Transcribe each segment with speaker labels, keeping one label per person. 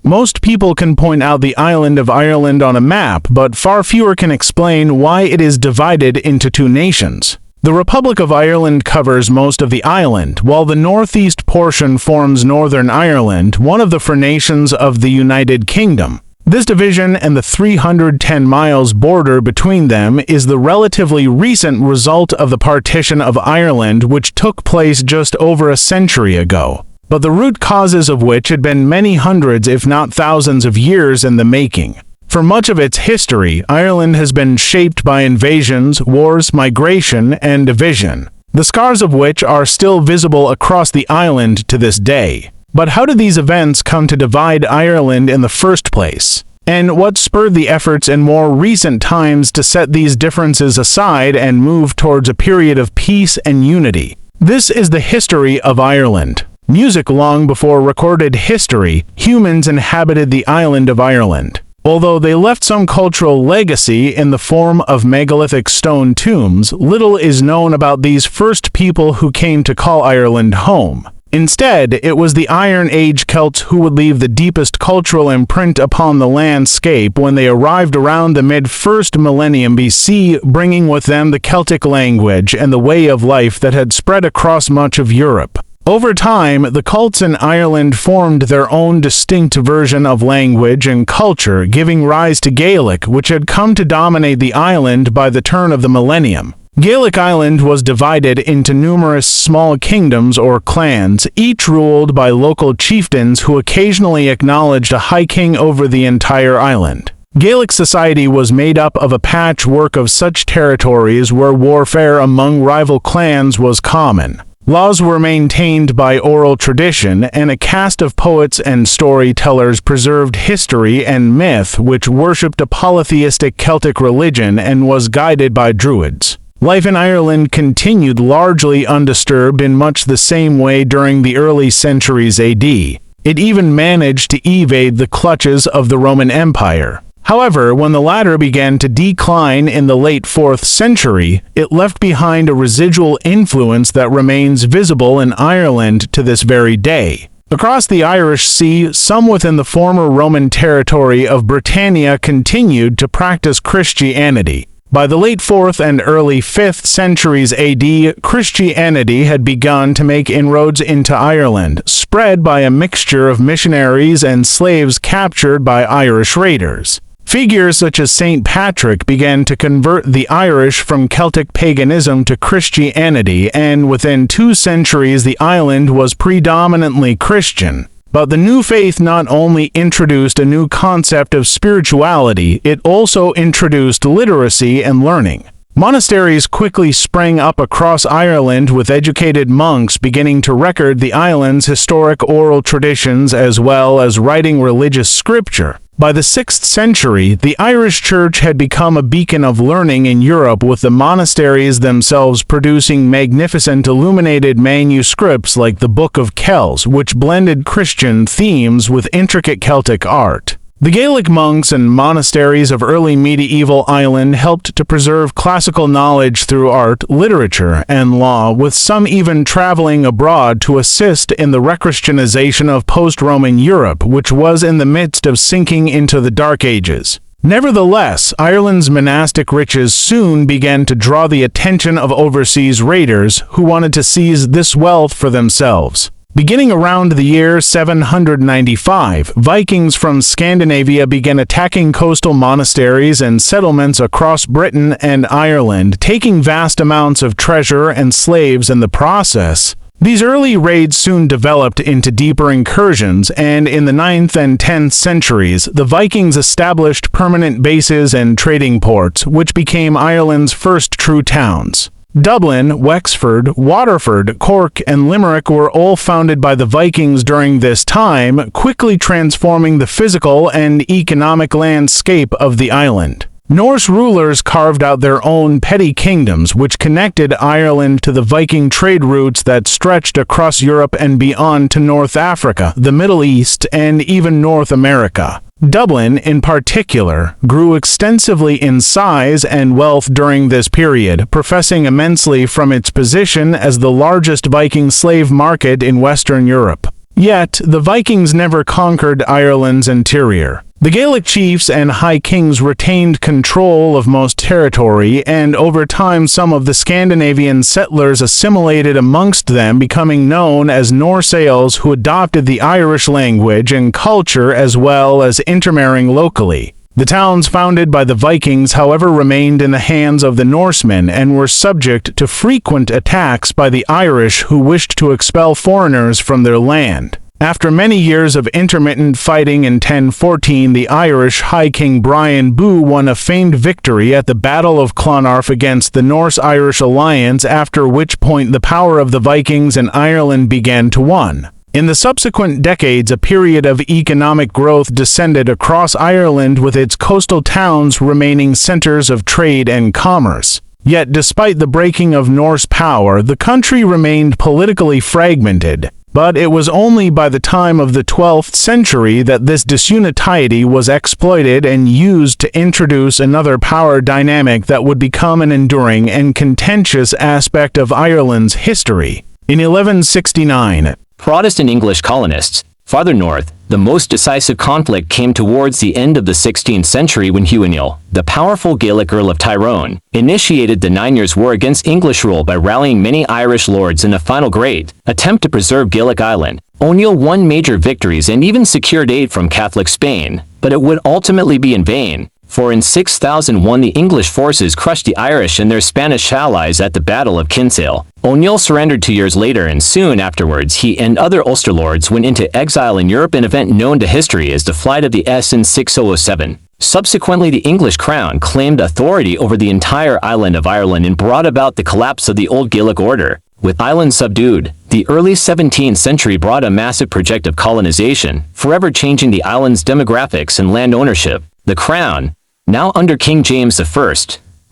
Speaker 1: Most people can point out the island of Ireland on a map, but far fewer can explain why it is divided into two nations. The Republic of Ireland covers most of the island, while the northeast portion forms Northern Ireland, one of the four nations of the United Kingdom. This division and the 310 miles border between them is the relatively recent result of the partition of Ireland, which took place just over a century ago, but the root causes of which had been many hundreds if not thousands of years in the making. For much of its history, Ireland has been shaped by invasions, wars, migration, and division, the scars of which are still visible across the island to this day. But how did these events come to divide Ireland in the first place? And what spurred the efforts in more recent times to set these differences aside and move towards a period of peace and unity? This is the history of Ireland. Music long before recorded history, humans inhabited the island of Ireland. Although they left some cultural legacy in the form of megalithic stone tombs, little is known about these first people who came to call Ireland home. Instead, it was the Iron Age Celts who would leave the deepest cultural imprint upon the landscape when they arrived around the mid-1st millennium BC, bringing with them the Celtic language and the way of life that had spread across much of Europe. Over time, the Celts in Ireland formed their own distinct version of language and culture, giving rise to Gaelic, which had come to dominate the island by the turn of the millennium. Gaelic Island was divided into numerous small kingdoms or clans, each ruled by local chieftains who occasionally acknowledged a high king over the entire island. Gaelic society was made up of a patchwork of such territories where warfare among rival clans was common. Laws were maintained by oral tradition, and a caste of poets and storytellers preserved history and myth which worshipped a polytheistic Celtic religion and was guided by druids. Life in Ireland continued largely undisturbed in much the same way during the early centuries AD. It even managed to evade the clutches of the Roman Empire. However, when the latter began to decline in the late 4th century, it left behind a residual influence that remains visible in Ireland to this very day. Across the Irish Sea, some within the former Roman territory of Britannia continued to practice Christianity. By the late 4th and early 5th centuries AD, Christianity had begun to make inroads into Ireland, spread by a mixture of missionaries and slaves captured by Irish raiders. Figures such as St. Patrick began to convert the Irish from Celtic paganism to Christianity, and within 2 centuries the island was predominantly Christian. But the new faith not only introduced a new concept of spirituality, it also introduced literacy and learning. Monasteries quickly sprang up across Ireland, with educated monks beginning to record the island's historic oral traditions as well as writing religious scripture. By the 6th century, the Irish Church had become a beacon of learning in Europe, with the monasteries themselves producing magnificent illuminated manuscripts like the Book of Kells, which blended Christian themes with intricate Celtic art. The Gaelic monks and monasteries of early medieval Ireland helped to preserve classical knowledge through art, literature, and law, with some even traveling abroad to assist in the rechristianization of post-Roman Europe, which was in the midst of sinking into the Dark Ages. Nevertheless, Ireland's monastic riches soon began to draw the attention of overseas raiders who wanted to seize this wealth for themselves. Beginning around the year 795, Vikings from Scandinavia began attacking coastal monasteries and settlements across Britain and Ireland, taking vast amounts of treasure and slaves in the process. These early raids soon developed into deeper incursions, and in the 9th and 10th centuries, the Vikings established permanent bases and trading ports, which became Ireland's first true towns. Dublin, Wexford, Waterford, Cork, and Limerick were all founded by the Vikings during this time, quickly transforming the physical and economic landscape of the island. Norse rulers carved out their own petty kingdoms, which connected Ireland to the Viking trade routes that stretched across Europe and beyond to North Africa, the Middle East, and even North America. Dublin, in particular, grew extensively in size and wealth during this period, professing immensely from its position as the largest Viking slave market in Western Europe. Yet, the Vikings never conquered Ireland's interior. The Gaelic chiefs and high kings retained control of most territory, and over time some of the Scandinavian settlers assimilated amongst them, becoming known as Norse Ales, who adopted the Irish language and culture as well as intermarrying locally. The towns founded by the Vikings, however, remained in the hands of the Norsemen and were subject to frequent attacks by the Irish, who wished to expel foreigners from their land. After many years of intermittent fighting in 1014, the Irish High King Brian Boo won a famed victory at the Battle of Clonarf against the Norse-Irish alliance, after which point the power of the Vikings in Ireland began to wane. In the subsequent decades, a period of economic growth descended across Ireland, with its coastal towns remaining centers of trade and commerce. Yet, despite the breaking of Norse power, the country remained politically fragmented. But it was only by the time of the 12th century that this disunity was exploited and used to introduce another power dynamic that would become an enduring and contentious aspect of Ireland's history. In 1169,
Speaker 2: Protestant English colonists. Farther north, the most decisive conflict came towards the end of the 16th century when Hugh O'Neill, the powerful Gaelic Earl of Tyrone, initiated the 9 Years' War against English rule by rallying many Irish lords in a final great attempt to preserve Gaelic Island. O'Neill won major victories and even secured aid from Catholic Spain, but it would ultimately be in vain, for in 6001 the English forces crushed the Irish and their Spanish allies at the Battle of Kinsale. O'Neill surrendered 2 years later, and soon afterwards he and other Ulster lords went into exile in Europe, an event known to history as the Flight of the S in 6007. Subsequently, the English crown claimed authority over the entire island of Ireland and brought about the collapse of the old Gaelic order. With Ireland subdued, the early 17th century brought a massive project of colonization, forever changing the island's demographics and land ownership. The crown, now under King James I,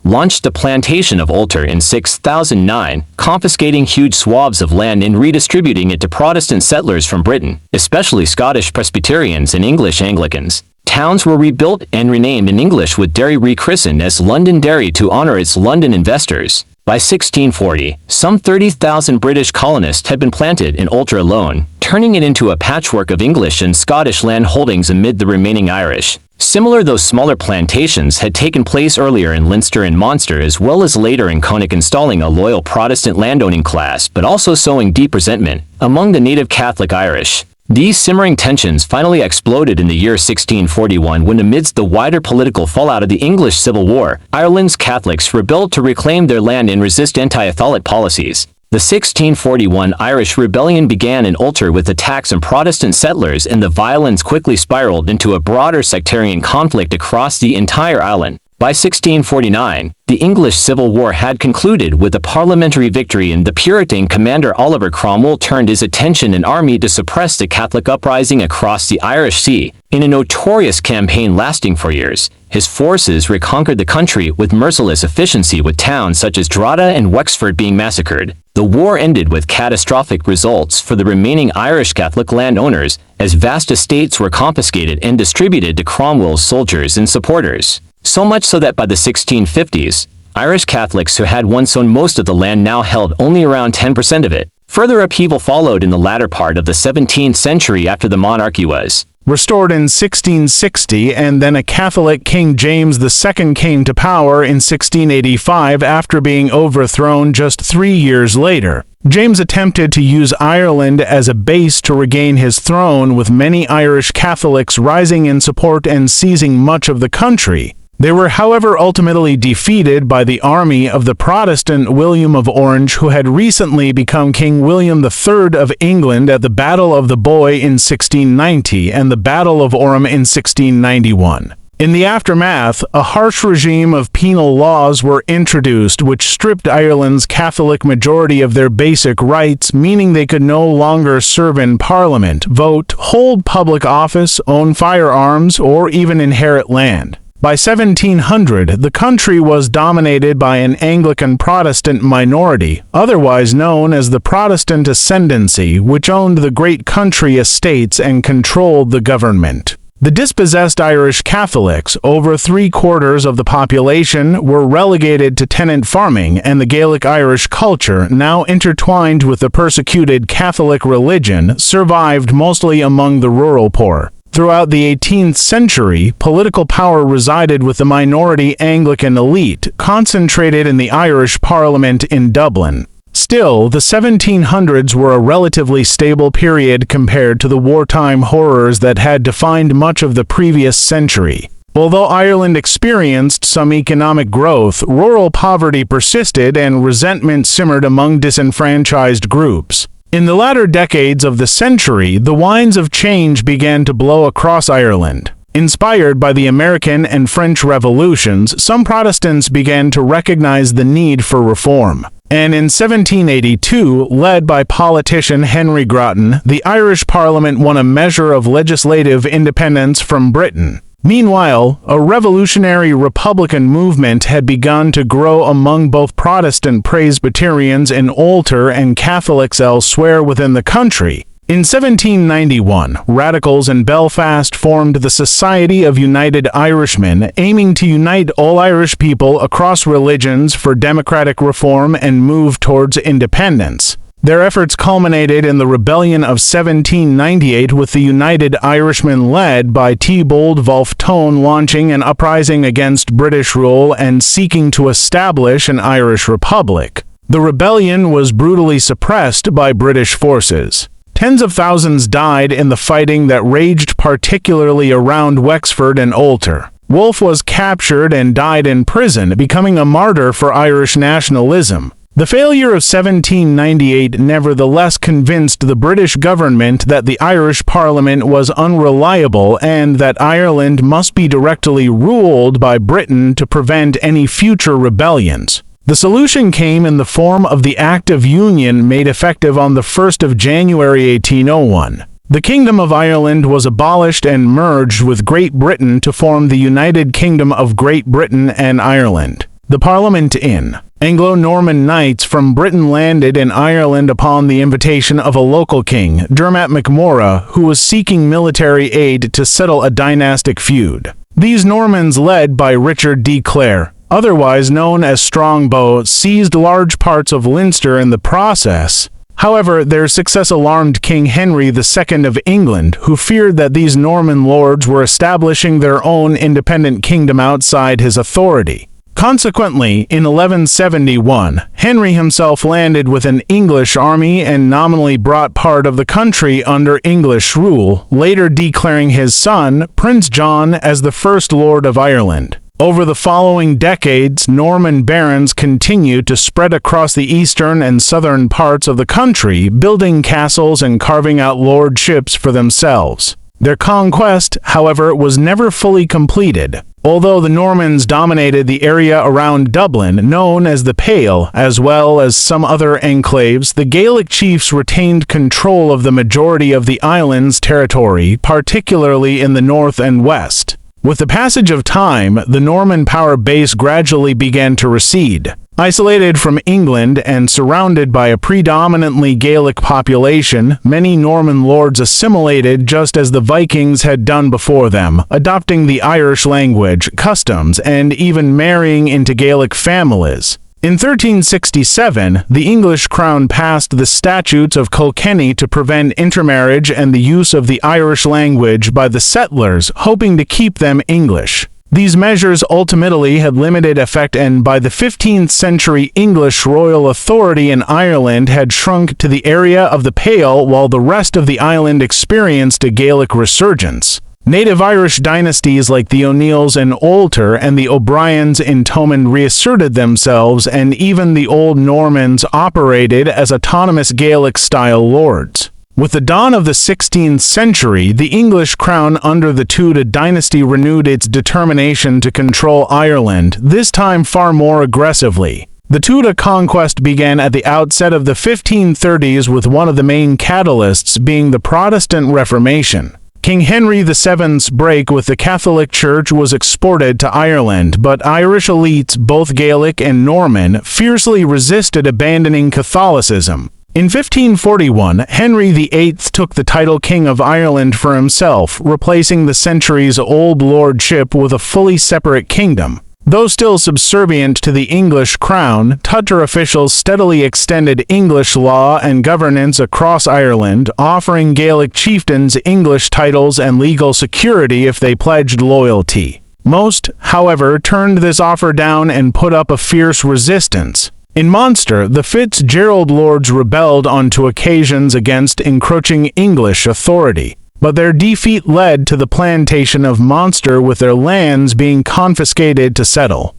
Speaker 2: launched the plantation of Ulster in 6009, confiscating huge swaths of land and redistributing it to Protestant settlers from Britain, especially Scottish Presbyterians and English Anglicans. Towns were rebuilt and renamed in English, with Derry rechristened as Londonderry to honor its London investors. By 1640, some 30,000 British colonists had been planted in Ulster alone, turning it into a patchwork of English and Scottish land holdings amid the remaining Irish. Similar, though smaller, plantations had taken place earlier in Leinster and Munster, as well as later in Connacht, installing a loyal Protestant landowning class, but also sowing deep resentment among the native Catholic Irish. These simmering tensions finally exploded in the year 1641 when, amidst the wider political fallout of the English Civil War, Ireland's Catholics rebelled to reclaim their land and resist anti-Catholic policies. The 1641 Irish Rebellion began in Ulster with attacks on Protestant settlers, and the violence quickly spiraled into a broader sectarian conflict across the entire island. By 1649, the English Civil War had concluded with a parliamentary victory, and the Puritan commander Oliver Cromwell turned his attention and army to suppress the Catholic uprising across the Irish Sea. In a notorious campaign lasting for years, his forces reconquered the country with merciless efficiency, with towns such as Drogheda and Wexford being massacred. The war ended with catastrophic results for the remaining Irish Catholic landowners, as vast estates were confiscated and distributed to Cromwell's soldiers and supporters. So much so that by the 1650s, Irish Catholics who had once owned most of the land now held only around 10% of it. Further upheaval followed in the latter part of the 17th century after the monarchy was
Speaker 1: restored in 1660, and then a Catholic King James II came to power in 1685 after being overthrown just 3 years later. James attempted to use Ireland as a base to regain his throne, with many Irish Catholics rising in support and seizing much of the country. They were, however, ultimately defeated by the army of the Protestant William of Orange, who had recently become King William III of England at the Battle of the Boy in 1690 and the Battle of Orme in 1691. In the aftermath, a harsh regime of penal laws were introduced which stripped Ireland's Catholic majority of their basic rights, meaning they could no longer serve in Parliament, vote, hold public office, own firearms, or even inherit land. By 1700, the country was dominated by an Anglican Protestant minority, otherwise known as the Protestant Ascendancy, which owned the great country estates and controlled the government. The dispossessed Irish Catholics, over 3/4 of the population, were relegated to tenant farming, and the Gaelic Irish culture, now intertwined with the persecuted Catholic religion, survived mostly among the rural poor. Throughout the 18th century, political power resided with the minority Anglican elite, concentrated in the Irish Parliament in Dublin. Still, the 1700s were a relatively stable period compared to the wartime horrors that had defined much of the previous century. Although Ireland experienced some economic growth, rural poverty persisted and resentment simmered among disenfranchised groups. In the latter decades of the century, the winds of change began to blow across Ireland. Inspired by the American and French revolutions, some Protestants began to recognize the need for reform. And in 1782, led by politician Henry Grattan, the Irish Parliament won a measure of legislative independence from Britain. Meanwhile, a revolutionary Republican movement had begun to grow among both Protestant Presbyterians in Ulster and Catholics elsewhere within the country. In 1791, radicals in Belfast formed the Society of United Irishmen, aiming to unite all Irish people across religions for democratic reform and move towards independence. Their efforts culminated in the Rebellion of 1798, with the United Irishmen led by Thibault Wolfe Tone launching an uprising against British rule and seeking to establish an Irish republic. The rebellion was brutally suppressed by British forces. Tens of thousands died in the fighting that raged particularly around Wexford and Ulster. Wolfe was captured and died in prison, becoming a martyr for Irish nationalism. The failure of 1798 nevertheless convinced the British government that the Irish Parliament was unreliable and that Ireland must be directly ruled by Britain to prevent any future rebellions. The solution came in the form of the Act of Union made effective on the 1st of January 1801. The Kingdom of Ireland was abolished and merged with Great Britain to form the United Kingdom of Great Britain and Ireland. The Parliament in Anglo-Norman knights from Britain landed in Ireland upon the invitation of a local king, Dermot MacMorra, who was seeking military aid to settle a dynastic feud. These Normans, led by Richard de Clare, otherwise known as Strongbow, seized large parts of Leinster in the process. However, their success alarmed King Henry II of England, who feared that these Norman lords were establishing their own independent kingdom outside his authority. Consequently, in 1171, Henry himself landed with an English army and nominally brought part of the country under English rule, later declaring his son, Prince John, as the first Lord of Ireland. Over the following decades, Norman barons continued to spread across the eastern and southern parts of the country, building castles and carving out lordships for themselves. Their conquest, however, was never fully completed. Although the Normans dominated the area around Dublin, known as the Pale, as well as some other enclaves, the Gaelic chiefs retained control of the majority of the island's territory, particularly in the north and west. With the passage of time, the Norman power base gradually began to recede. Isolated from England and surrounded by a predominantly Gaelic population, many Norman lords assimilated just as the Vikings had done before them, adopting the Irish language, customs, and even marrying into Gaelic families. In 1367, the English crown passed the Statutes of Kilkenny to prevent intermarriage and the use of the Irish language by the settlers, hoping to keep them English. These measures ultimately had limited effect, and by the 15th century, English royal authority in Ireland had shrunk to the area of the Pale, while the rest of the island experienced a Gaelic resurgence. Native Irish dynasties like the O'Neills in Ulster and the O'Briens in Thomond reasserted themselves, and even the Old Normans operated as autonomous Gaelic-style lords. With the dawn of the 16th century, the English crown under the Tudor dynasty renewed its determination to control Ireland, this time far more aggressively. The Tudor conquest began at the outset of the 1530s, with one of the main catalysts being the Protestant Reformation. King Henry VII's break with the Catholic Church was exported to Ireland, but Irish elites, both Gaelic and Norman, fiercely resisted abandoning Catholicism. In 1541, Henry VIII took the title King of Ireland for himself, replacing the centuries-old lordship with a fully separate kingdom. Though still subservient to the English crown, Tugger officials steadily extended English law and governance across Ireland, offering Gaelic chieftains English titles and legal security if they pledged loyalty. Most, however, turned this offer down and put up a fierce resistance. In Munster, the Fitzgerald lords rebelled on two occasions against encroaching English authority, but their defeat led to the plantation of Munster with their lands being confiscated to settle.